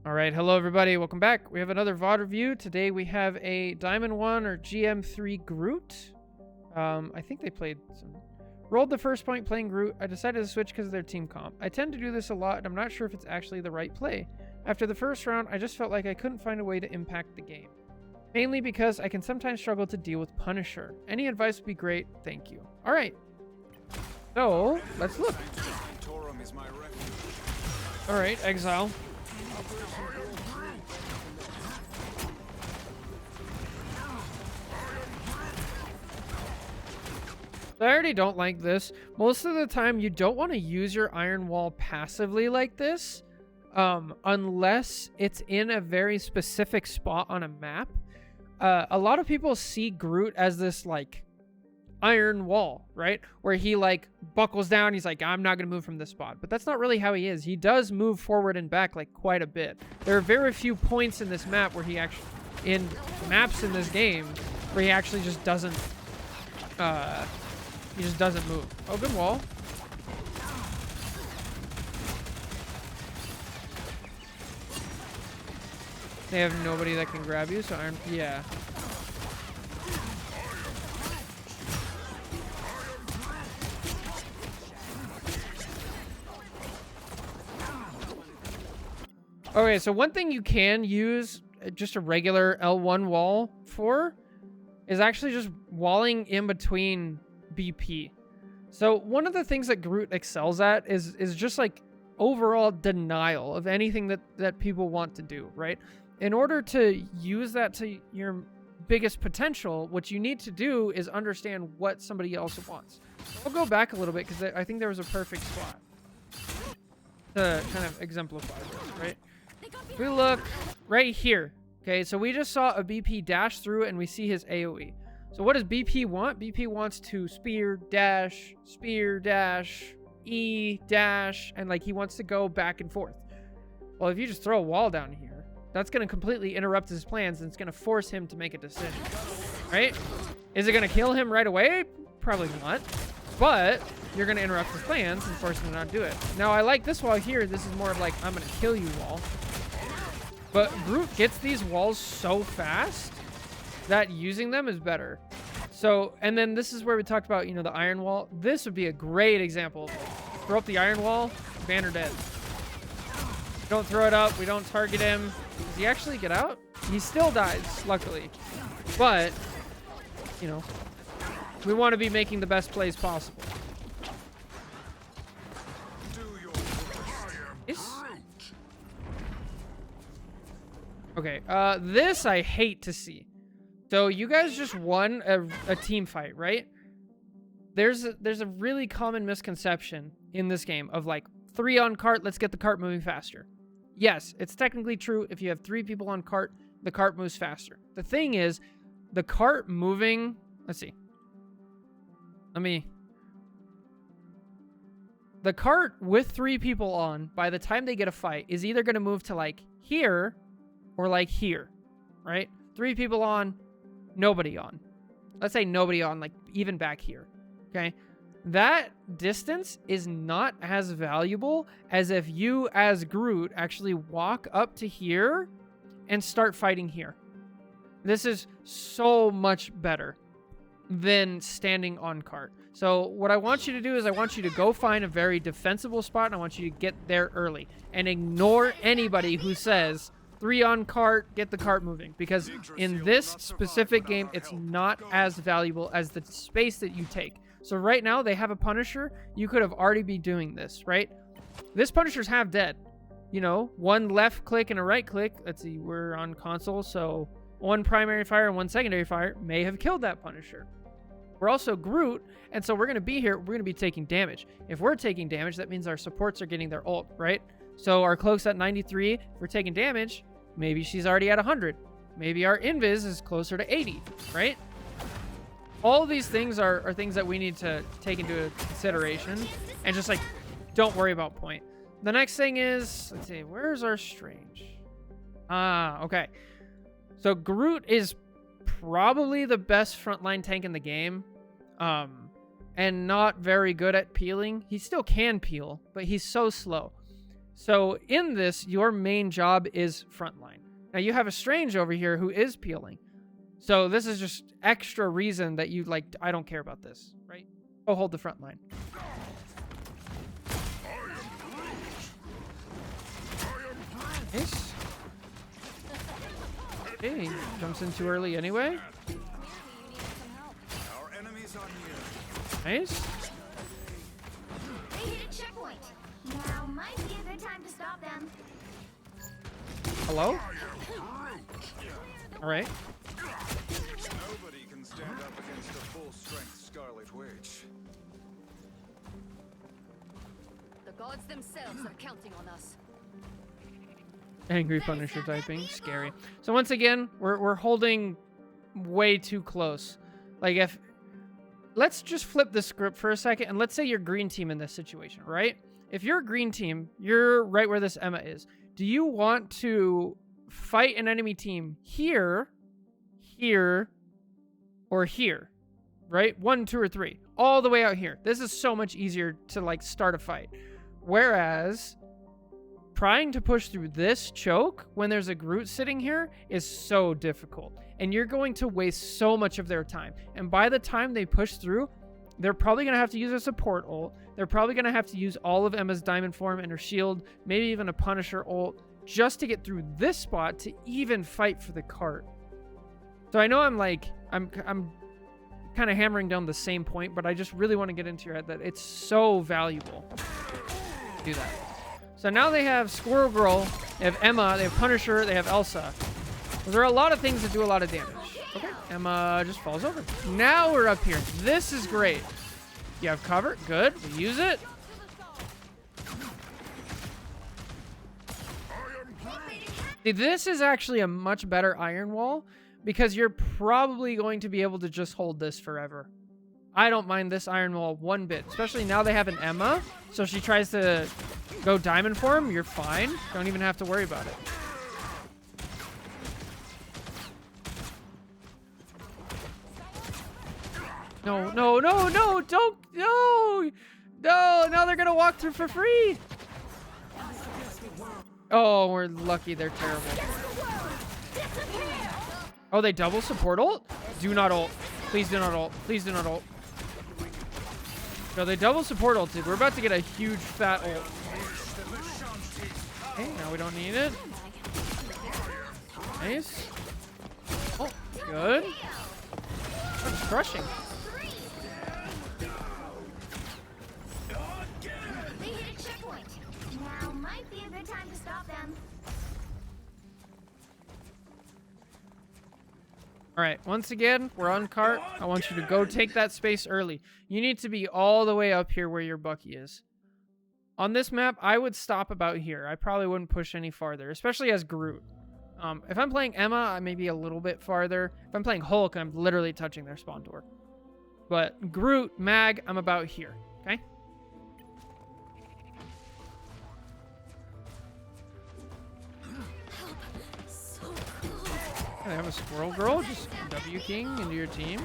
All right, hello everybody, welcome back. We have another VOD review. Today we have a Diamond 1 or GM3 Groot. I think they played some... Rolled the first point playing Groot. I decided to switch because of their team comp. I tend to do this a lot, and I'm not sure if it's actually the right play. After the first round, I just felt like I couldn't find a way to impact the game. Mainly because I can sometimes struggle to deal with Punisher. Any advice would be great, thank you. All right, so let's look. All right, Exile. I already don't like this. Most of the time, you don't want to use your Iron Wall passively like this, unless it's in a very specific spot on a map. A lot of people see Groot as this, like, Iron Wall, right? Where he, like, buckles down. He's like, I'm not going to move from this spot. But that's not really how he is. He does move forward and back, like, quite a bit. There are very few points in this map where he actually... in maps in this game where he actually just doesn't... he just doesn't move. Oh, good wall. They have nobody that can grab you, so Iron... Yeah. Okay, so one thing you can use just a regular L1 wall for is actually just walling in between BP. So one of the things that Groot excels at is just like overall denial of anything that people want to do, right? In order to use that to your biggest potential, what you need to do is understand what somebody else wants. I'll go back a little bit because I think there was a perfect spot to kind of exemplify this, right? If we look right here, okay, so we just saw a BP dash through and we see his AoE. So what does BP want? BP wants to spear, dash, E, dash, and like he wants to go back and forth. Well, if you just throw a wall down here, that's going to completely interrupt his plans and it's going to force him to make a decision, right? Is it going to kill him right away? Probably not, but you're going to interrupt his plans and force him to not do it. Now, I like this wall here. This is more of like, I'm going to kill you wall. But Groot gets these walls so fast that using them is better. So, and then this is where we talked about, you know, the Iron Wall. This would be a great example. Throw up the Iron Wall, banner dead. Don't throw it up. We don't target him. Does he actually get out? He still dies, luckily. But, you know, we want to be making the best plays possible. Okay, this I hate to see. So you guys just won a team fight, right? There's a really common misconception in this game of like 3 on cart, let's get the cart moving faster. Yes, it's technically true. If you have 3 people on cart, the cart moves faster. The thing is, the cart moving, let's see. The cart with 3 people on, by the time they get a fight, is either going to move to like here or like here, right? 3 people on, nobody on. Let's say nobody on, like even back here, okay? That distance is not as valuable as if you, as Groot, actually walk up to here and start fighting here. This is so much better than standing on cart. So what I want you to do is I want you to go find a very defensible spot, and I want you to get there early and ignore anybody who says 3 on cart, get the cart moving, because in this specific game, it's not as valuable as the space that you take. So right now, they have a Punisher. You could have already be doing this, right? This Punisher's half dead. You know, 1 left click and a right click. Let's see, we're on console, so 1 primary fire and 1 secondary fire may have killed that Punisher. We're also Groot, and so we're going to be here. We're going to be taking damage. If we're taking damage, that means our supports are getting their ult, right? So our cloak's at 93. If we're taking damage, maybe she's already at 100. Maybe our invis is closer to 80, right? All of these things are things that we need to take into consideration and just like, don't worry about point. The next thing is, let's see, where's our Strange? Okay. So Groot is probably the best frontline tank in the game. And not very good at peeling. He still can peel, but he's so slow. So in this, your main job is frontline. Now you have a Strange over here who is peeling. So this is just extra reason that you like, I don't care about this, right? Go hold the front line. Nice. Hey, jumps in too early anyway. Nice. They hit a checkpoint. Now might be a good time to stop them. Hello? All right. Nobody can stand up against a full-strength Scarlet Witch. The gods themselves are counting on us. Angry Punisher typing. Scary. So once again, we're holding way too close. Like if... Let's just flip the script for a second, and let's say you're green team in this situation, right? If you're a green team, you're right where this Emma is. Do you want to fight an enemy team here, here, or here? Right? 1, 2, or 3. All the way out here. This is so much easier to, like, start a fight. Whereas... trying to push through this choke when there's a Groot sitting here is so difficult. And you're going to waste so much of their time. And by the time they push through, they're probably going to have to use a support ult. They're probably going to have to use all of Emma's diamond form and her shield, maybe even a Punisher ult, just to get through this spot to even fight for the cart. So I know I'm kind of hammering down the same point, but I just really want to get into your head that it's so valuable to do that. So now they have Squirrel Girl, they have Emma, they have Punisher, they have Elsa. There are a lot of things that do a lot of damage. Okay, Emma just falls over. Now we're up here. This is great. You have cover. Good. We use it. See, this is actually a much better Iron Wall because you're probably going to be able to just hold this forever. I don't mind this Iron Wall one bit, especially now they have an Emma. So if she tries to go diamond form, you're fine. Don't even have to worry about it. No, no, no, no, don't, no, no, now they're gonna walk through for free. Oh, we're lucky they're terrible. Oh, they double support ult? Do not ult. Please do not ult. Please do not ult. No, they double support ulted. We're about to get a huge fat ult. Okay, now we don't need it. Nice. Oh, good. That's crushing. They hit a checkpoint. Now might be a good time to stop them. All right, once again, we're on cart. I want you to go take that space early. You need to be all the way up here where your Bucky is. On this map, I would stop about here. I probably wouldn't push any farther, especially as Groot. If I'm playing Emma, I may be a little bit farther. If I'm playing Hulk, I'm literally touching their spawn door. But Groot, Mag, I'm about here, okay? I have a Squirrel Girl, just W King into your team.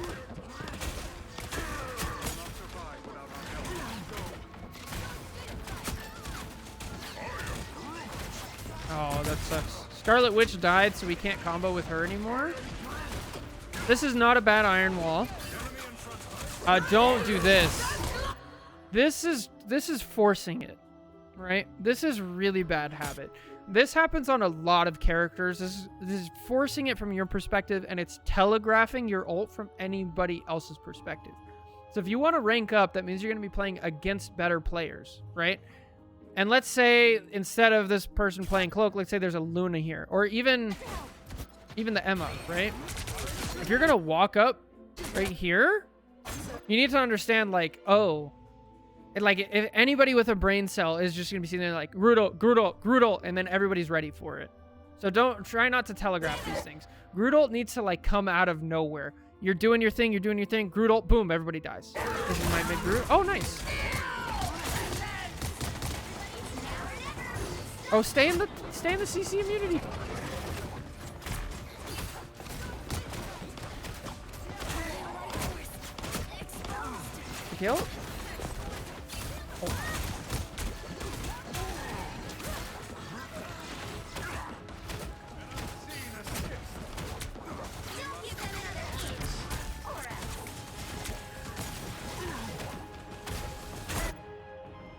Oh, that sucks. Scarlet Witch died, so we can't combo with her anymore. This is not a bad Iron Wall. Don't do this. This is forcing it, right? This is really bad habit. This happens on a lot of characters. This is forcing it from your perspective, and it's telegraphing your ult from anybody else's perspective. So if you want to rank up, that means you're going to be playing against better players, right? And let's say instead of this person playing Cloak, let's say there's a Luna here, or even the Emma, right? If you're going to walk up right here, you need to understand, like, oh, like, if anybody with a brain cell is just going to be sitting there like, Groot, Groot, Groot, and then everybody's ready for it. So try not to telegraph these things. Groot needs to, like, come out of nowhere. You're doing your thing, Groot, boom, everybody dies. This is my mid Groot. Oh, nice. Oh, stay in the CC immunity. Kill. Oh.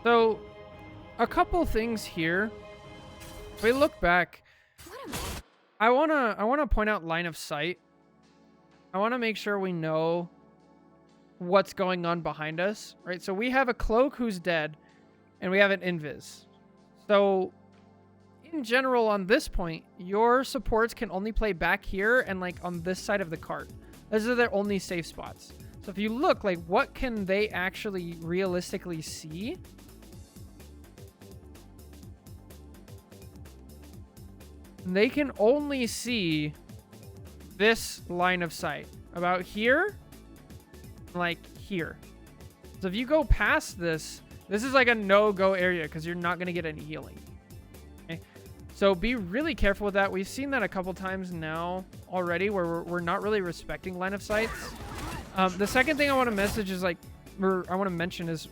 So, a couple things here. If we look back, I wanna point out line of sight. I wanna make sure we know what's going on behind us, right? So we have a cloak who's dead, and we have an invis. So, in general, on this point, your supports can only play back here and like on this side of the cart. Those are their only safe spots. So if you look, like, what can they actually realistically see? They can only see this line of sight. About here, like here. So if you go past this, this is like a no-go area because you're not going to get any healing. Okay? So be really careful with that. We've seen that a couple times now already where we're not really respecting line of sights. The second thing I want to message is like, I want to mention is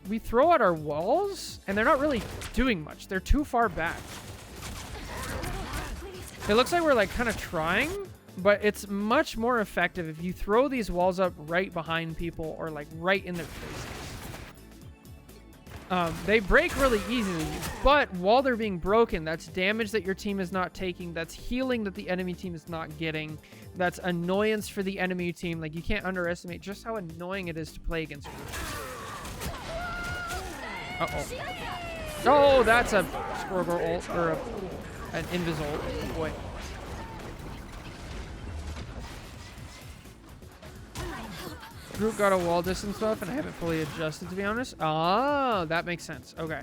we throw out our walls and they're not really doing much. They're too far back. It looks like we're like kind of trying, but it's much more effective if you throw these walls up right behind people or like right in their faces. They break really easily, but while they're being broken, that's damage that your team is not taking. That's healing that the enemy team is not getting. That's annoyance for the enemy team. Like, you can't underestimate just how annoying it is to play against Groot. Uh-oh. Oh, that's a Squirgle ult, or an Invis ult. Oh, boy. Groot got a wall distance buff, and I haven't fully adjusted, to be honest. Oh, that makes sense. Okay.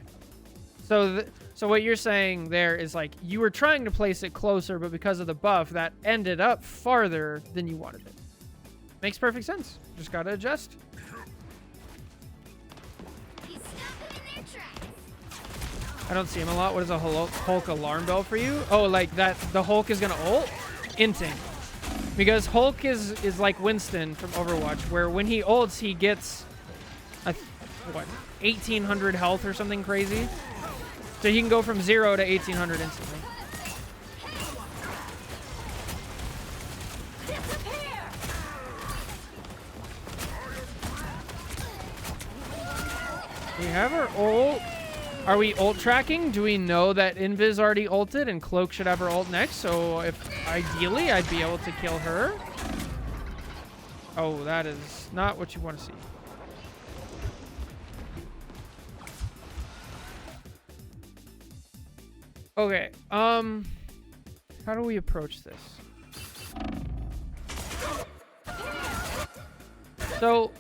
So what you're saying there is, like, you were trying to place it closer, but because of the buff, that ended up farther than you wanted it. Makes perfect sense. Just gotta adjust. I don't see him a lot. What is a Hulk alarm bell for you? Oh, like that the Hulk is gonna ult? Inting. Because Hulk is like Winston from Overwatch, where when he ults, he gets, what, 1,800 health or something crazy? So he can go from 0 to 1,800 instantly. We have our ult. Are we ult tracking? Do we know that Invis already ulted and Cloak should have her ult next? So if ideally I'd be able to kill her. Oh, that is not what you want to see. Okay, how do we approach this? So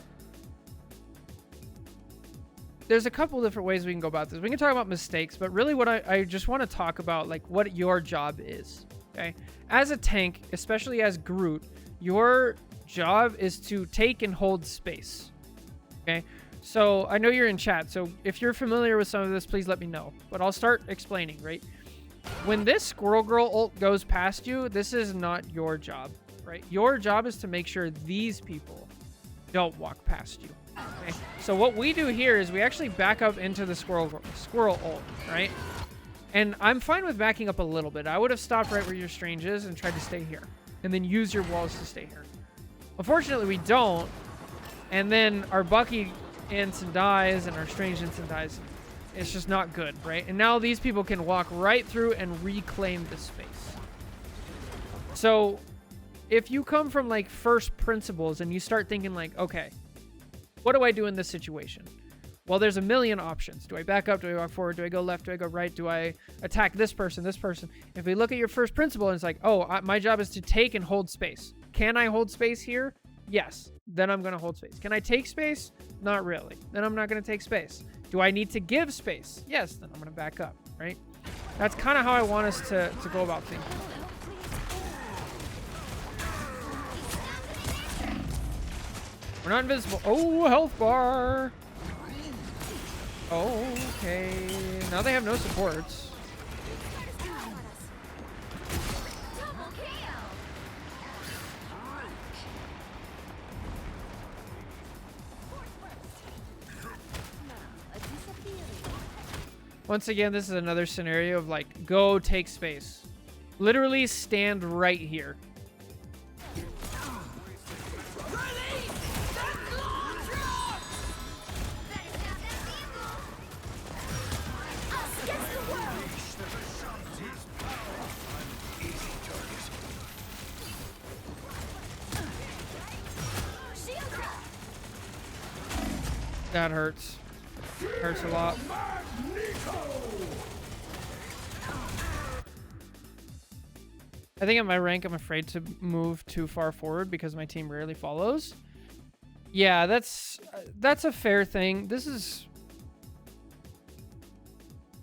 there's a couple different ways we can go about this. We can talk about mistakes, but really what I just want to talk about, like, what your job is, okay? As a tank, especially as Groot, your job is to take and hold space, okay? So I know you're in chat, so if you're familiar with some of this, please let me know. But I'll start explaining, right? When this Squirrel Girl ult goes past you, this is not your job, right? Your job is to make sure these people don't walk past you. Okay. So what we do here is we actually back up into the squirrel ult, right? And I'm fine with backing up a little bit. I would have stopped right where your strange is and tried to stay here. And then use your walls to stay here. Unfortunately, we don't. And then our Bucky instant dies and our strange instant dies. It's just not good, right? And now these people can walk right through and reclaim the space. So if you come from like first principles and you start thinking like, okay, what do I do in this situation? Well, there's a million options. Do I back up? Do I walk forward? Do I go left? Do I go right? Do I attack this person, this person? If we look at your first principle and it's like, oh, my job is to take and hold space. Can I hold space here? Yes. Then I'm going to hold space. Can I take space? Not really. Then I'm not going to take space. Do I need to give space? Yes. Then I'm going to back up, right? That's kind of how I want us to go about thinking. We're not invisible. Oh, health bar. Okay. Now they have no supports. Once again, this is another scenario of like, go take space. Literally stand right here. That hurts. Hurts a lot. I think at my rank, I'm afraid to move too far forward because my team rarely follows. Yeah, that's a fair thing. This is...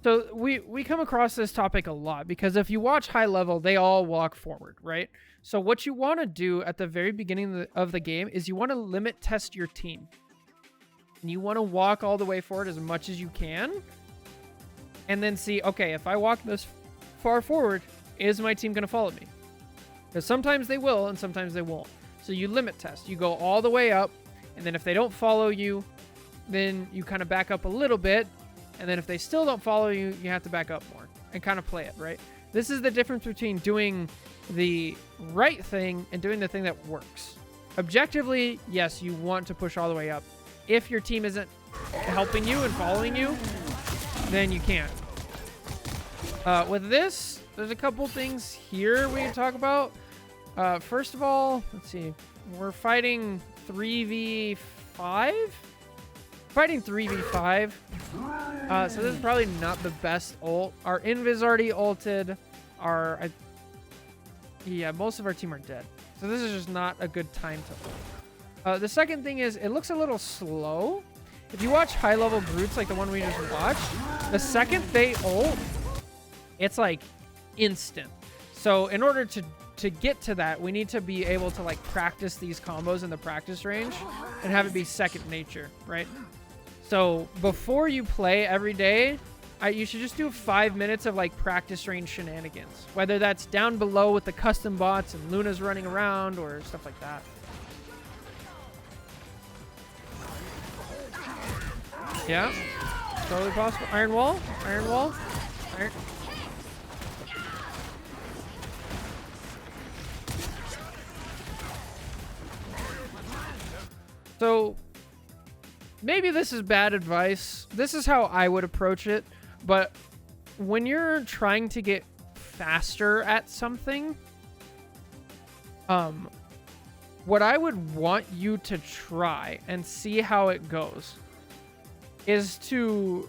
So we come across this topic a lot because if you watch high level, they all walk forward, right? So what you want to do at the very beginning of the game is you want to limit test your team. And you want to walk all the way forward as much as you can. And then see, okay, if I walk this far forward, is my team going to follow me? Because sometimes they will and sometimes they won't. So you limit test. You go all the way up. And then if they don't follow you, then you kind of back up a little bit. And then if they still don't follow you, you have to back up more and kind of play it, right? This is the difference between doing the right thing and doing the thing that works. Objectively, yes, you want to push all the way up. If your team isn't helping you and following you, then you can't. With this, there's a couple things here we can talk about. First of all, let's see. We're fighting 3v5? Fighting 3v5. So this is probably not the best ult. Our invis already ulted. Yeah, most of our team are dead. So this is just not a good time to ult. The second thing is it looks a little slow. If you watch high level Groots like the one we just watched, the second they ult, it's like instant. So in order to get to that, we need to be able to like practice these combos in the practice range and have it be second nature, right? So before you play every day, you should just do 5 minutes of like practice range shenanigans, whether that's down below with the custom bots and Luna's running around or stuff like that. Yeah, totally possible. Iron wall, iron wall, iron. So maybe this is bad advice. This is how I would approach it. But when you're trying to get faster at something, what I would want you to try and see how it goes is to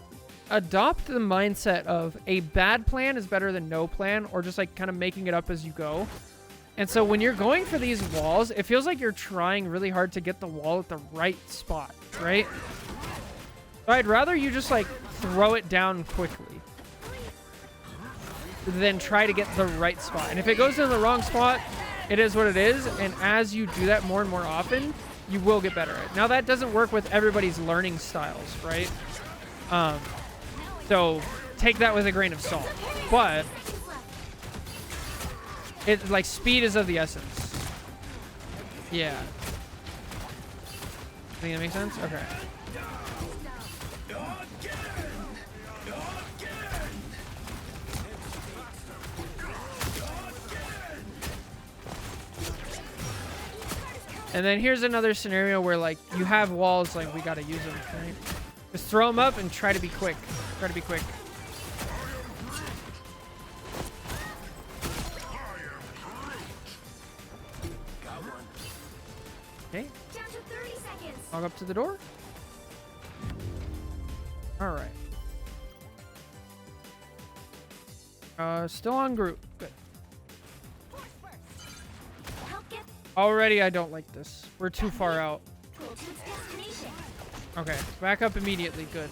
adopt the mindset of a bad plan is better than no plan, or just like kind of making it up as you go. And so when you're going for these walls, it feels like you're trying really hard to get the wall at the right spot, right? So I'd rather you just like throw it down quickly than try to get the right spot. And if it goes in the wrong spot, it is what it is. And as you do that more and more often, you will get better at it. Now that doesn't work with everybody's learning styles, right? So take that with a grain of salt. But it's like speed is of the essence. Yeah. Think that makes sense? Okay. And then here's another scenario where like you have walls, like we gotta use them, right? Just throw them up and try to be quick. Try to be quick. Okay. Down to 30 seconds. Walk up to the door. All right. Still on Groot. Good. Help get Already, I don't like this. We're too far out. tool to its destination. Okay, back up immediately. Good.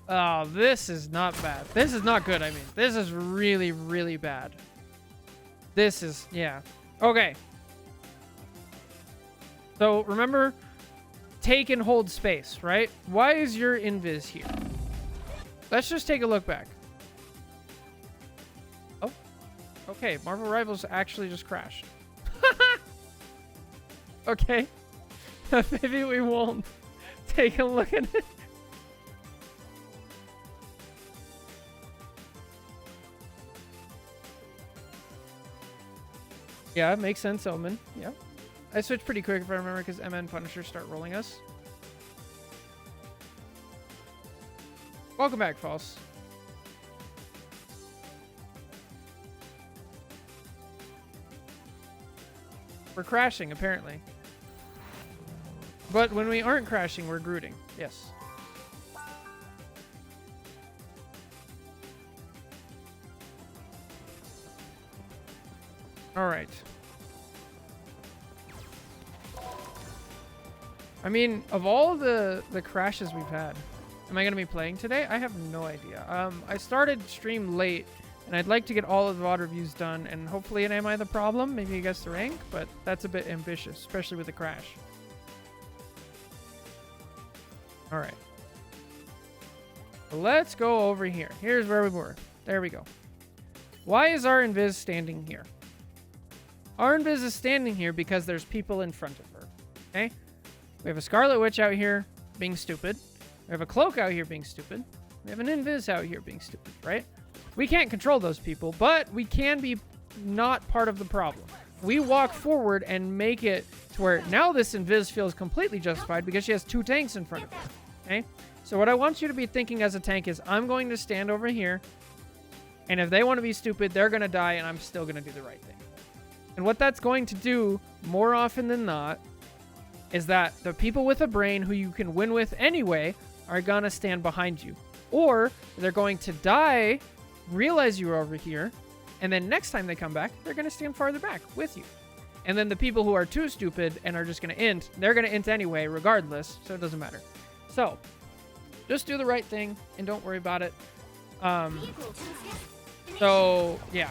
Oh, this is not bad. This is not good, I mean. This is really, really bad. This is, yeah. Okay. So, remember, take and hold space, right? Why is your invis here? Let's just take a look back. Oh. Okay, Marvel Rivals actually just crashed. Okay. Maybe we won't take a look at it. Yeah, makes sense, Omen. Yeah. I switched pretty quick if I remember because Emma and Punisher start rolling us. Welcome back, False. We're crashing, apparently. But when we aren't crashing, we're grooting. Yes. All right. I mean, of all the crashes we've had, am I going to be playing today? I have no idea. I started stream late, and I'd like to get all of the VOD reviews done, and hopefully an Am I the Problem? Maybe you guess the rank, but that's a bit ambitious, especially with the crash. All right. Let's go over here. Here's where we were. There we go. Why is our invis standing here? Our invis is standing here because there's people in front of her. Okay? We have a Scarlet Witch out here being stupid. We have a Cloak out here being stupid. We have an invis out here being stupid, right? We can't control those people, but we can be not part of the problem. We walk forward and make it to where now this invis feels completely justified because she has 2 tanks in front of her. Okay? So what I want you to be thinking as a tank is I'm going to stand over here, and if they want to be stupid, they're going to die, and I'm still going to do the right thing. And what that's going to do, more often than not, is that the people with a brain who you can win with anyway are going to stand behind you. Or they're going to die, realize you're over here, and then next time they come back, they're going to stand farther back with you. And then the people who are too stupid and are just going to int, they're going to int anyway regardless, so it doesn't matter. So, just do the right thing and don't worry about it. So, yeah.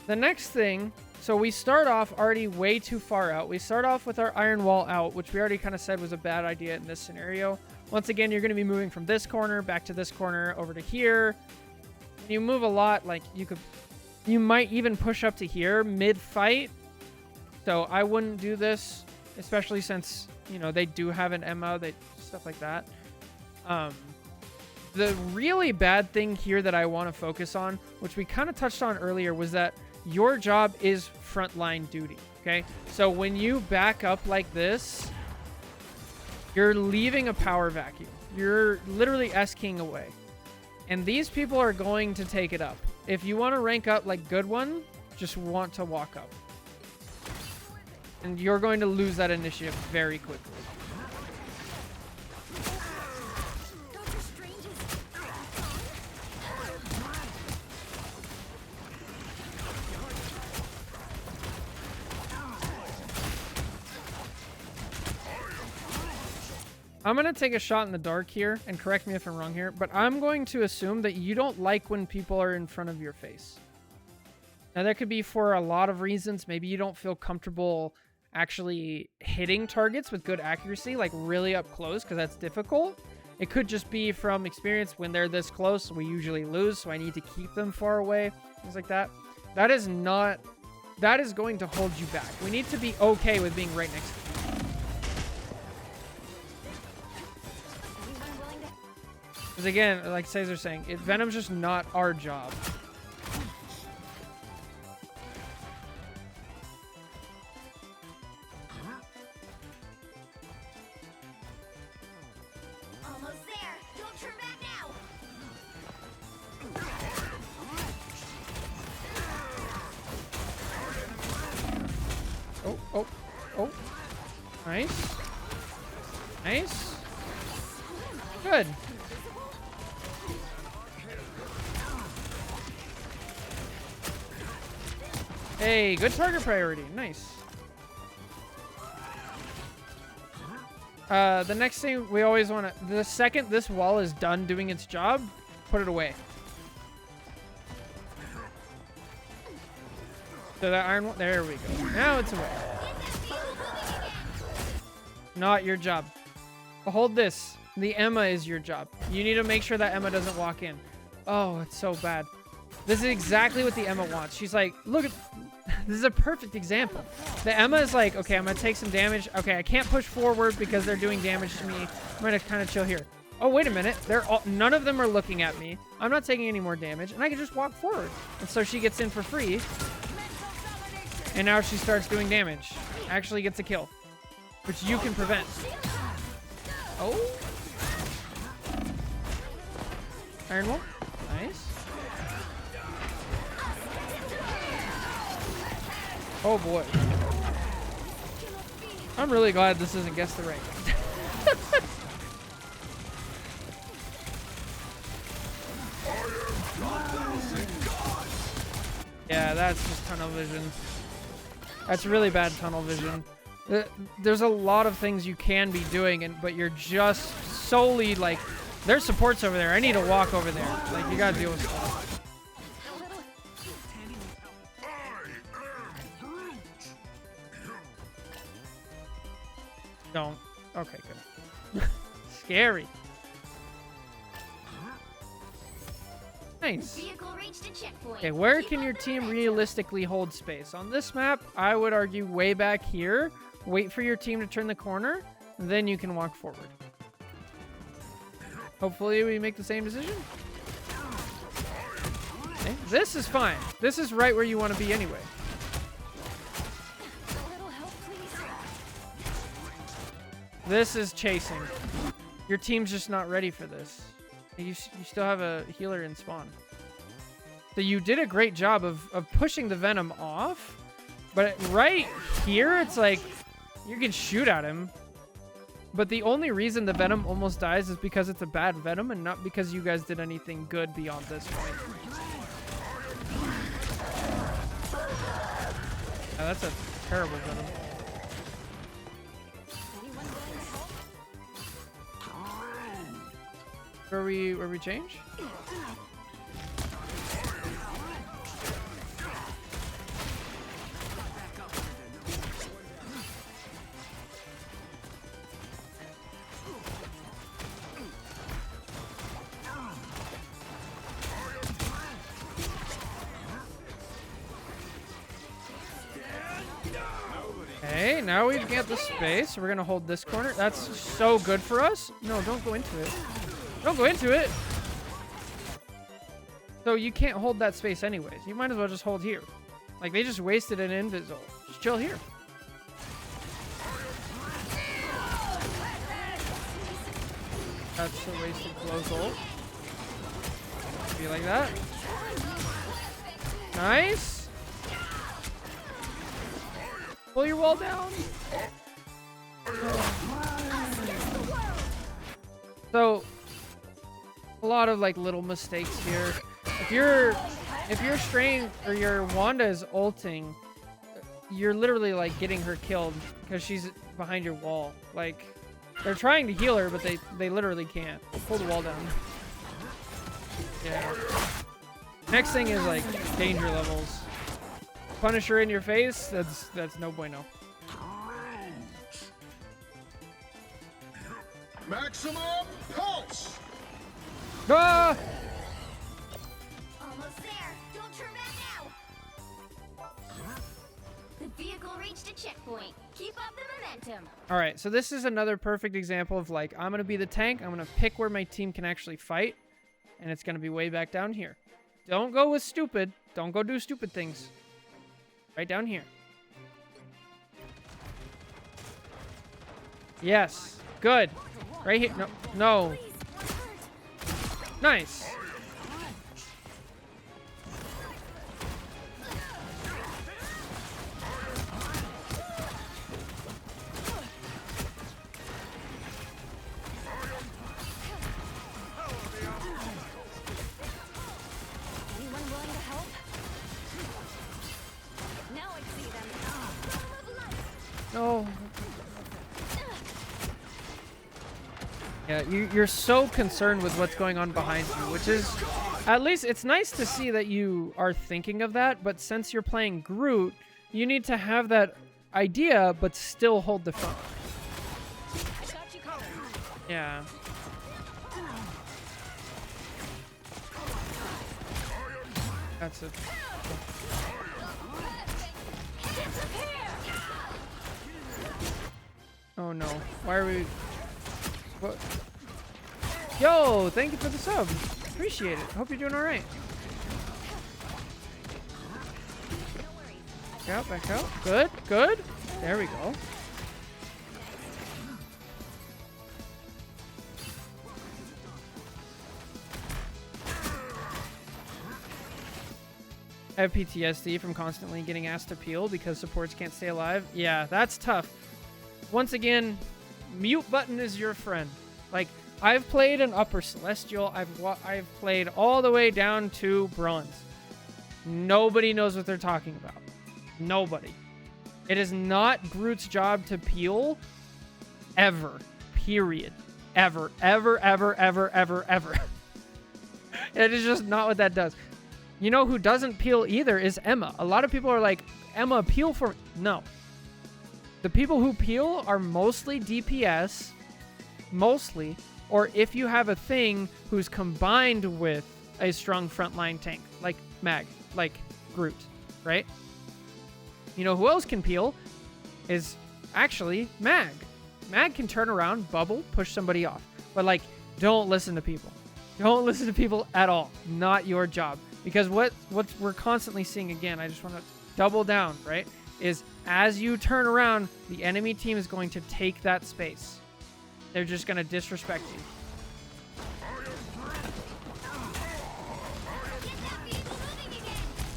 The next thing, so we start off already way too far out. We start off with our iron wall out, which we already kind of said was a bad idea in this scenario. Once again, you're going to be moving from this corner back to this corner over to here. You move a lot, like you might even push up to here mid-fight. So I wouldn't do this, especially since, you know, they do have an Emma, stuff like that. The really bad thing here that I want to focus on, which we kind of touched on earlier, was that your job is frontline duty, okay? So when you back up like this, you're leaving a power vacuum. You're literally S-keying away. And these people are going to take it up. If you want to rank up like good one, just want to walk up. And you're going to lose that initiative very quickly. I'm going to take a shot in the dark here, and correct me if I'm wrong here, but I'm going to assume that you don't like when people are in front of your face. Now, that could be for a lot of reasons. Maybe you don't feel comfortable actually hitting targets with good accuracy, like really up close, because that's difficult. It could just be from experience. When they're this close, we usually lose, so I need to keep them far away, things like that. That is going to hold you back. We need to be okay with being right next to you. Because again, like Caesar's saying, Venom's just not our job. Almost there. Don't turn back now. Oh. Nice. Nice. Good. Hey, good target priority. Nice. The next thing we always want to... The second this wall is done doing its job, put it away. So that iron wall... There we go. Now it's away. Not your job. Hold this. The Emma is your job. You need to make sure that Emma doesn't walk in. Oh, it's so bad. This is exactly what the Emma wants. She's like, look at... This is a perfect example. The Emma is like, okay, I'm going to take some damage. Okay, I can't push forward because they're doing damage to me. I'm going to kind of chill here. Oh, wait a minute. None of them are looking at me. I'm not taking any more damage, and I can just walk forward. And so she gets in for free. And now she starts doing damage. Actually gets a kill, which you can prevent. Oh. Iron Wall. Nice. Oh boy. I'm really glad this isn't guess the rank. Yeah, that's just tunnel vision. That's really bad tunnel vision. There's a lot of things you can be doing, but you're just solely like, there's supports over there. I need to walk over there. Like, you gotta deal with stuff. Don't. Okay, good. Scary. Nice. Vehicle reached a checkpoint. Okay, where Keep can up your the team momentum. realistically hold space? On this map, I would argue way back here. Wait for your team to turn the corner, then you can walk forward. Hopefully we make the same decision. Okay, this is fine. This is right where you want to be anyway. A little help, please. This is chasing. Your team's just not ready for this. You still have a healer in spawn. So you did a great job of pushing the Venom off. But right here, it's like, you can shoot at him. But the only reason the Venom almost dies is because it's a bad Venom and not because you guys did anything good beyond this point. Oh, that's a terrible Venom. Anyone willing to help? Where we change? Okay, now we've got the space. We're gonna hold this corner. That's so good for us. No, don't go into it. Don't go into it. So you can't hold that space anyways. You might as well just hold here. Like, they just wasted an invis ult. Just chill here. That's a wasted close ult. Be like that. Nice. Pull your wall down. So, a lot of like little mistakes here. If your strain or your Wanda is ulting, you're literally like getting her killed because she's behind your wall. Like, they're trying to heal her, but they literally can't. Pull the wall down. Yeah. Next thing is like danger levels. Punisher in your face, that's no bueno. Maximum pulse! Ah! Almost there. Don't turn back now. The vehicle reached a checkpoint. Keep up the momentum. All right, so this is another perfect example of like, I'm gonna be the tank. I'm gonna pick where my team can actually fight, and it's gonna be way back down here. Don't go with stupid. Don't go do stupid things. Right down here. Yes. Good. Right here. No. No. Nice. Anyone willing to help? Now I see them. No. Yeah, you're so concerned with what's going on behind you, which is, at least it's nice to see that you are thinking of that, but since you're playing Groot, you need to have that idea, but still hold the front. I got you covered. Yeah. That's it. Oh no. Why are we... What? Yo, thank you for the sub. Appreciate it. Hope you're doing alright. Back out, back out. Good, good. There we go. I have PTSD from constantly getting asked to peel because supports can't stay alive. Yeah, that's tough. once again, mute button is your friend. Like, I've played an upper celestial. I've played all the way down to bronze. Nobody knows what they're talking about. Nobody. It is not Groot's job to peel ever. Period. Ever. Ever, ever, ever, ever, ever. It is just not what that does. You know who doesn't peel either is Emma. A lot of people are like, Emma, peel for... No. The people who peel are mostly DPS. Mostly. Or if you have a thing who's combined with a strong frontline tank. Like Mag. Like Groot. Right? You know who else can peel? Is actually Mag. Mag can turn around, bubble, push somebody off. But like, don't listen to people. Don't listen to people at all. Not your job. Because what we're constantly seeing, again, I just want to double down, right? Is as you turn around, the enemy team is going to take that space. They're just going to disrespect you.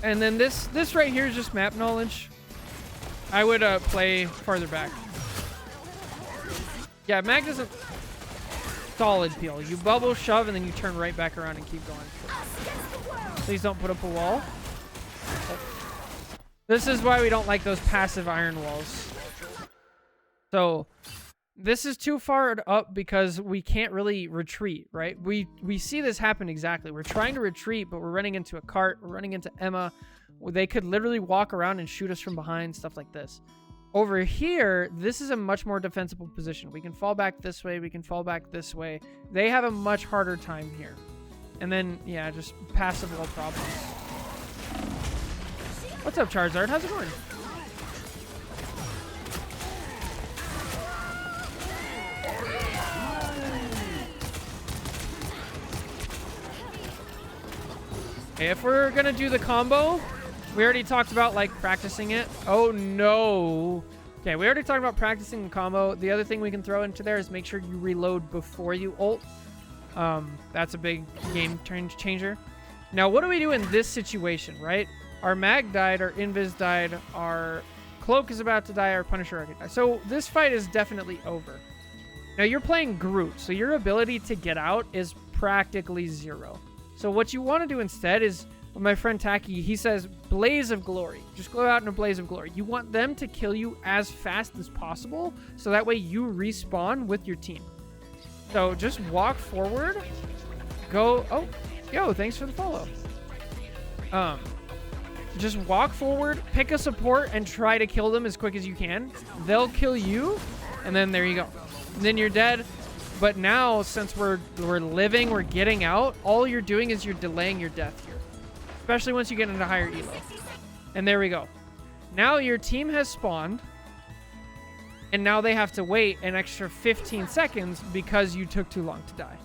And then this right here is just map knowledge. I would play farther back. Yeah, Mag doesn't... Solid peel. You bubble, shove, and then you turn right back around and keep going. Please don't put up a wall. This is why we don't like those passive iron walls. So, this is too far up because we can't really retreat, right? We see this happen exactly. We're trying to retreat, but we're running into a cart. We're running into Emma. They could literally walk around and shoot us from behind, stuff like this. Over here, this is a much more defensible position. We can fall back this way. We can fall back this way. They have a much harder time here. And then, yeah, just passive wall problems. What's up, Charizard? How's it going? Okay, if we're gonna do the combo, we already talked about, like, practicing it. Oh, no. Okay, we already talked about practicing the combo. The other thing we can throw into there is make sure you reload before you ult. That's a big game changer. Now, what do we do in this situation, right? Our Mag died, our Invis died, our Cloak is about to die, our Punisher already died. So this fight is definitely over. Now, you're playing Groot, so your ability to get out is practically zero. So what you want to do instead is... My friend Taki, he says, blaze of glory. Just go out in a blaze of glory. You want them to kill you as fast as possible, so that way you respawn with your team. So just walk forward. Go. Oh, yo, thanks for the follow. Just walk forward, pick a support, and try to kill them as quick as you can. They'll kill you, and then there you go. And then you're dead. But now, since we're living, we're getting out, all you're doing is you're delaying your death here. Especially once you get into higher elo. And there we go. Now your team has spawned. And now they have to wait an extra 15 seconds because you took too long to die.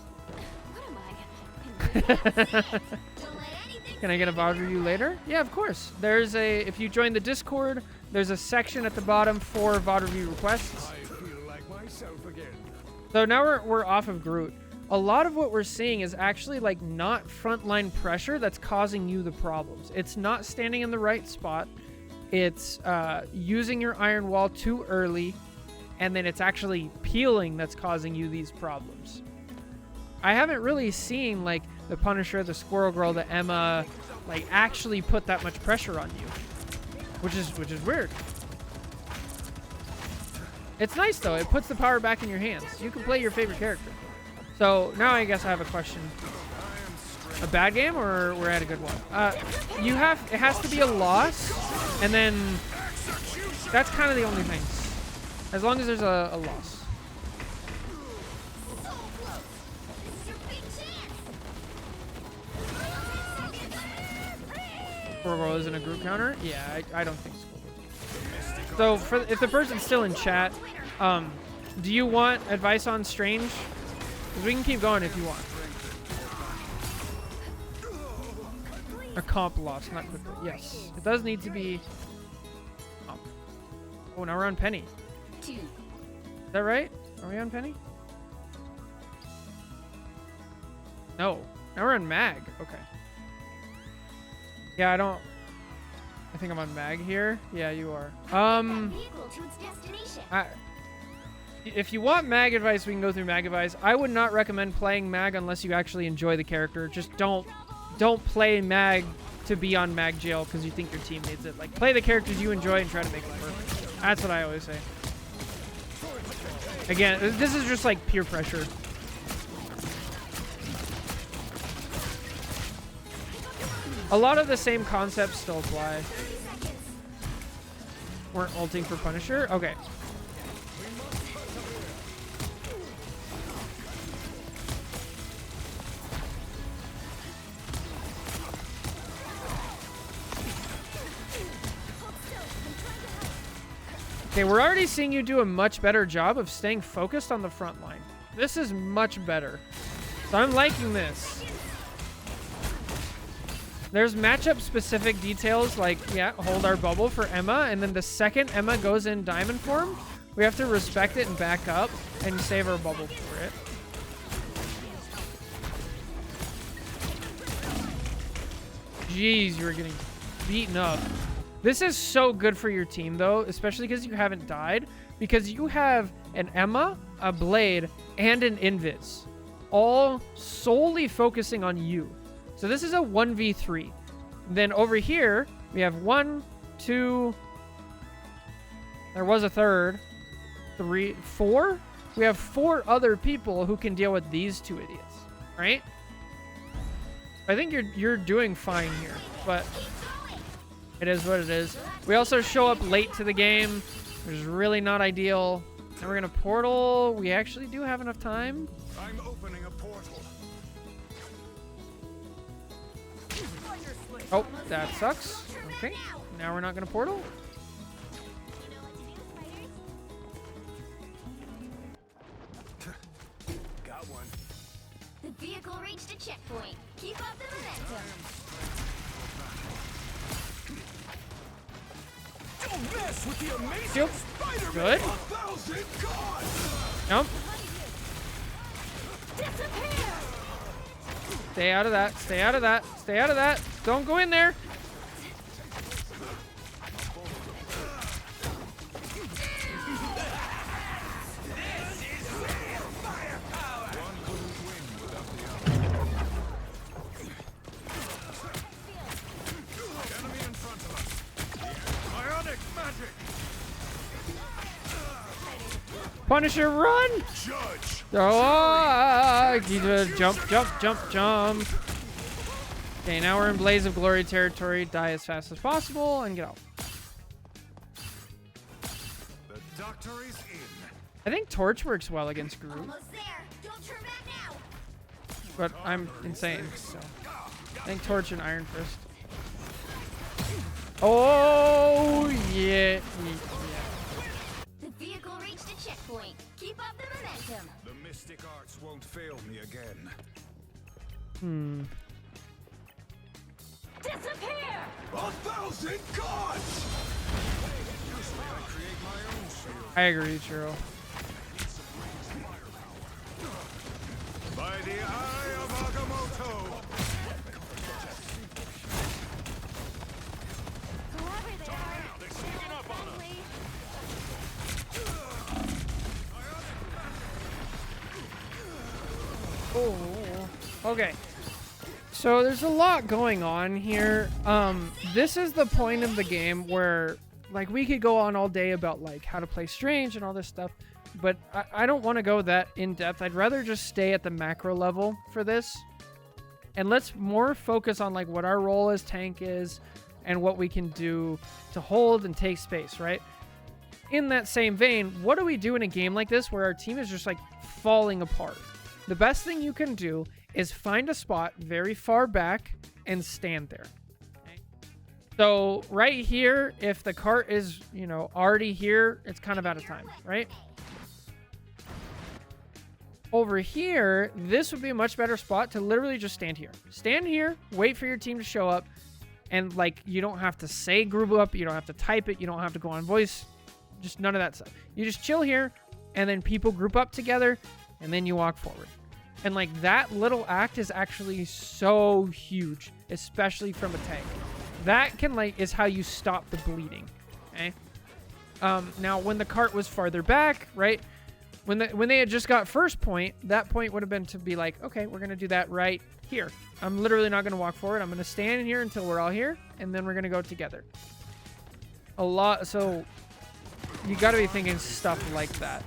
Can I get a VOD review later? Yeah, of course. There's a... If you join the Discord, there's a section at the bottom for VOD review requests. I feel like myself again. So now we're off of Groot. A lot of what we're seeing is actually like not frontline pressure that's causing you the problems. It's not standing in the right spot. It's using your iron wall too early, and then it's actually peeling that's causing you these problems. I haven't really seen like the Punisher, the Squirrel Girl, the Emma, like actually put that much pressure on you, which is weird. It's nice though. It puts the power back in your hands. You can play your favorite character. So now I guess I have a question. A bad game or we're at a good one? It has to be a loss, and then that's kind of the only thing. As long as there's a loss. Squirrel isn't a group counter? Yeah, I don't think so. So if the person's still in chat, do you want advice on Strange? Because we can keep going if you want. A comp loss, not quickly. Yes. It does need to be... Oh, now we're on Penny. Is that right? Are we on Penny? No. Now we're on Mag. Okay. Yeah, I think I'm on Mag here. Yeah, you are. If you want mag advice, we can go through mag advice. I would not recommend playing mag unless you actually enjoy the character. Just don't play mag to be on mag jail because you think your team needs it. Like, play the characters you enjoy and try to make it work. That's what I always say. Again, this is just like peer pressure. A lot of the same concepts still apply. Weren't ulting for Punisher? Okay. Okay, we're already seeing you do a much better job of staying focused on the front line. This is much better. So I'm liking this. There's matchup specific details like, yeah, hold our bubble for Emma, and then the second Emma goes in diamond form, we have to respect it and back up and save our bubble for it. Jeez, you were getting beaten up. This is so good for your team, though, especially because you haven't died, because you have an Emma, a Blade, and an Invis, all solely focusing on you. So this is a 1v3. Then over here, we have 1, 2, there was a third, 3, 4. We have 4 other people who can deal with these 2 idiots, right? I think you're doing fine here, but it is what it is. We also show up late to the game, which is really not ideal. And we're gonna portal. We actually do have enough time. I'm opening a portal. Oh, that sucks. Okay, now we're not gonna portal. Got one. The vehicle reached a checkpoint. Keep up the momentum. Don't mess with the amazing Yep. Spider-Man. Good. 1,000 gods. Jump. Disappear! Stay out of that. Stay out of that. Stay out of that. Don't go in there. Enemy in front of us. Bionic magic. Punisher, run! Judge. Jump, jump, jump, jump. Okay, now we're in Blaze of Glory territory. Die as fast as possible and get out. The doctor is in. I think Torch works well against Groot, Almost there. Don't turn back now. but I'm insane, so I think Torch and Iron Fist. Oh, yeah. The vehicle reached a checkpoint. Keep up the momentum. The mystic arts won't fail me again. Disappear! 1,000 gods. Usually I create my own shield. I agree, Churro. By the eye of Agamotto. Whoever they are, They're sneaking up on us. Oh, okay. So there's a lot going on here. This is the point of the game where, like, we could go on all day about like how to play Strange and all this stuff, but I don't want to go that in depth. I'd rather just stay at the macro level for this, and let's more focus on like what our role as tank is and what we can do to hold and take space, right? In that same vein, what do we do in a game like this where our team is just like falling apart? The best thing you can do is find a spot very far back and stand there. Okay? So right here, if the cart is, you know, already here, it's kind of out of time, right? Over here, this would be a much better spot to literally just stand here. Stand here, wait for your team to show up, and like you don't have to say group up, you don't have to type it, you don't have to go on voice, just none of that stuff. You just chill here, and then people group up together, and then you walk forward. And like that little act is actually so huge, especially from a tank. That can like is how you stop the bleeding. Okay. Now when the cart was farther back, right? when they had just got first point, that point would have been to be like, okay, we're gonna do that right here. I'm literally not gonna walk forward. I'm gonna stand here until we're all here, and then we're gonna go together. A lot. So you got to be thinking stuff like that.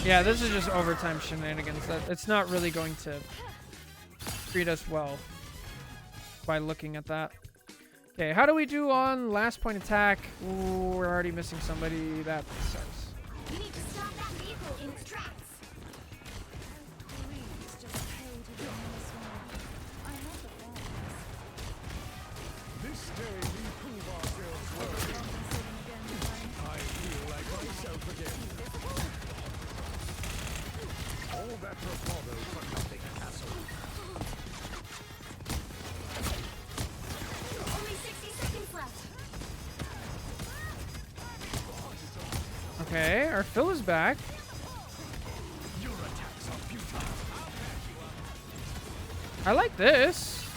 Yeah, this is just overtime shenanigans. It's not really going to treat us well by looking at that. Okay, how do we do on last point attack? Ooh, we're already missing somebody. That sucks. You need to stop that vehicle in its tracks. Please just pay to get me this one. I have the bombs. This day we prove ourselves worthy. I feel like myself again. All that bravado for nothing, castle. Only 60 seconds left. Okay, our fill is back. Your attacks are futile. I like this.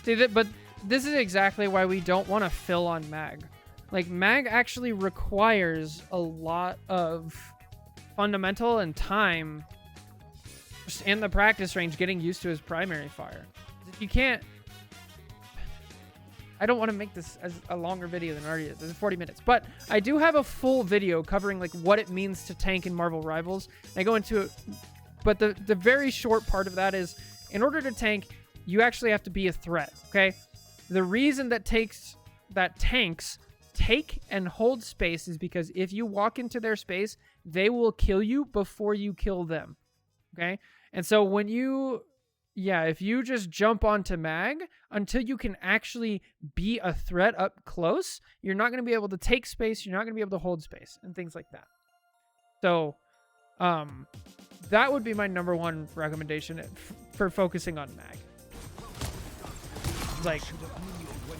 See that, but this is exactly why we don't want to fill on Mag. Like, Mag actually requires a lot of fundamental and time just in the practice range getting used to his primary fire. If you can't... I don't want to make this as a longer video than it already is. This is 40 minutes. But I do have a full video covering like what it means to tank in Marvel Rivals. And I go into it. But the very short part of that is, in order to tank, you actually have to be a threat, okay? The reason that tanks take and hold space is because if you walk into their space, they will kill you before you kill them, okay? And so when you... Yeah, if you just jump onto Mag, until you can actually be a threat up close, you're not going to be able to take space, you're not going to be able to hold space, and things like that. So, that would be my number one recommendation for focusing on Mag. Like,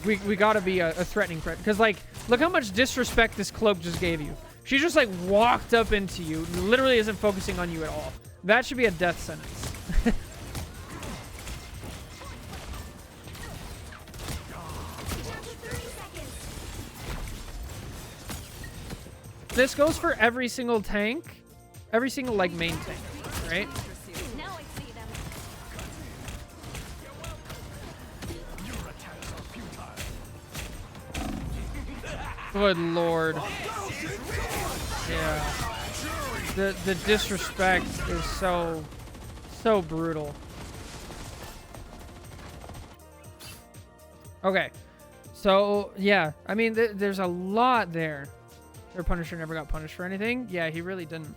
we got to be a threatening threat. Because, like, look how much disrespect this cloak just gave you. She just, like, walked up into you, literally isn't focusing on you at all. That should be a death sentence. This goes for every single tank, every single like main tank, right? Now I see them. Your attacks are futile. Good lord. Yeah. The disrespect is so brutal. Okay. So, yeah. I mean, there's a lot there. Their Punisher never got punished for anything. Yeah, he really didn't.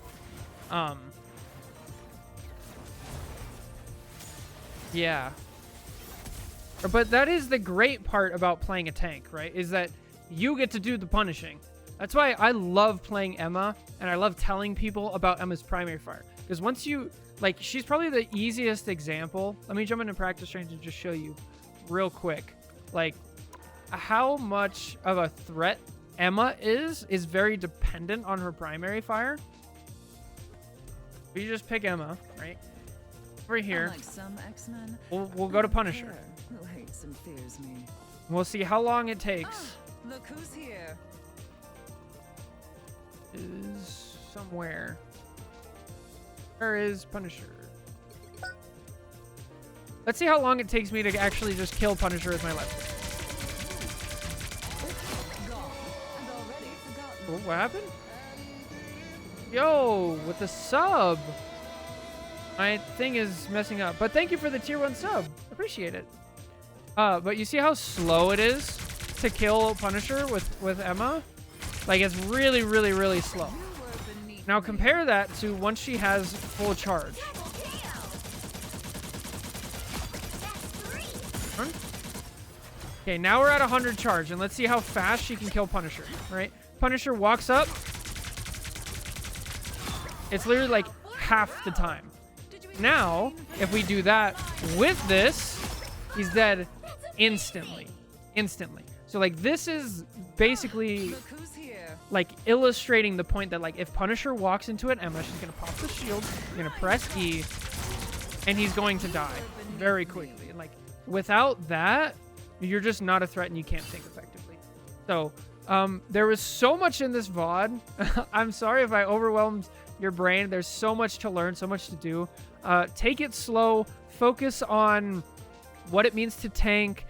Yeah. But that is the great part about playing a tank, right? Is that you get to do the punishing. That's why I love playing Emma, and I love telling people about Emma's primary fire. Because once you, like, she's probably the easiest example. Let me jump into practice range and just show you real quick. Like, how much of a threat Emma is very dependent on her primary fire. We just pick Emma, right? Over here. Unlike some X-Men, We'll go to Punisher. who hates and fears me. We'll see how long it takes. Ah, look who's here. Is somewhere. Where is Punisher? Let's see how long it takes me to actually just kill Punisher with my left click. Oh, what happened? Yo, with the sub. My thing is messing up. But thank you for the tier 1 sub. Appreciate it. But you see how slow it is to kill Punisher with Emma? Like, it's really, really, really slow. Now compare that to once she has full charge. Okay, now we're at 100 charge, and let's see how fast she can kill Punisher, right? Punisher walks up. It's literally like half the time. Now, if we do that with this, he's dead instantly. Instantly. So, like, this is basically... Look who's here. like illustrating the point that like if Punisher walks into an Emma, she's gonna pop the shield, you're gonna press E, and he's going to die very quickly. And like without that, you're just not a threat and you can't think effectively. So there was so much in this VOD. I'm sorry if I overwhelmed your brain. There's so much to learn, so much to do. Take it slow, focus on what it means to tank,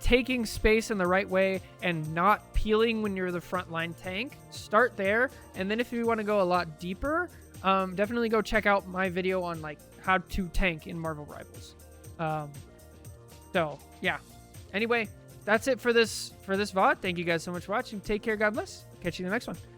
taking space in the right way, and not peeling when you're the frontline tank. Start there, and then if you want to go a lot deeper, definitely go check out my video on like how to tank in Marvel Rivals. So yeah. Anyway, that's it for this VOD. Thank you guys so much for watching. Take care. God bless. Catch you in the next one.